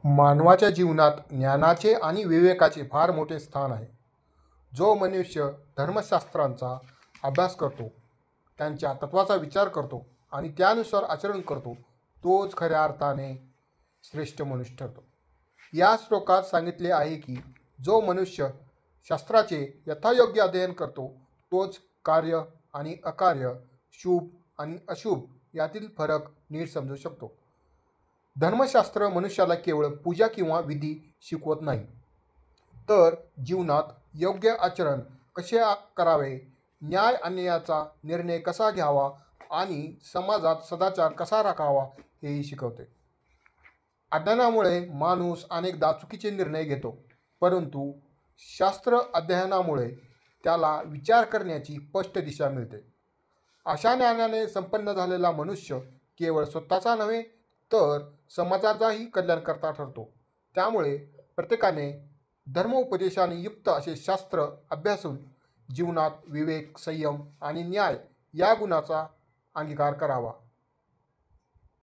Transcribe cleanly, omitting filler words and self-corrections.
मानवाच्या जीवनात ज्ञानाचे आणि विवेकाचे फार मोठे स्थान आहे. जो मनुष्य धर्मशास्त्रांचा अभ्यास करतो, त्यांच्या तत्त्वाचा विचार करतो आणि त्यानुसार आचरण करतो, तोच खऱ्या अर्थाने श्रेष्ठ मनुष्य ठरतो. या श्लोकात सांगितले आहे की जो मनुष्य शास्त्राचे यथायोग्य अध्ययन करतो, तोच कार्य आणि अकार्य, शुभ आणि अशुभ यातील फरक नीट समजू शकतो. धर्मशास्त्र मनुष्याला केवळ पूजा किंवा विधी शिकवत नाही, तर जीवनात योग्य आचरण कसे करावे, न्याय अन्यायाचा निर्णय कसा घ्यावा आणि समाजात सदाचार कसा राखावा हेही शिकवते. अज्ञानामुळे माणूस अनेकदा चुकीचे निर्णय घेतो, परंतु शास्त्र अध्ययनामुळे त्याला विचार करण्याची स्पष्ट दिशा मिळते. अशा ज्ञानाने संपन्न झालेला मनुष्य केवळ स्वतःचा नव्हे, तर समाजाचाही कल्याणकर्ता ठरतो. त्यामुळे प्रत्येकाने धर्मोपदेशाने युक्त असे शास्त्र अभ्यासून जीवनात विवेक, संयम आणि न्याय या गुणाचा अंगीकार करावा.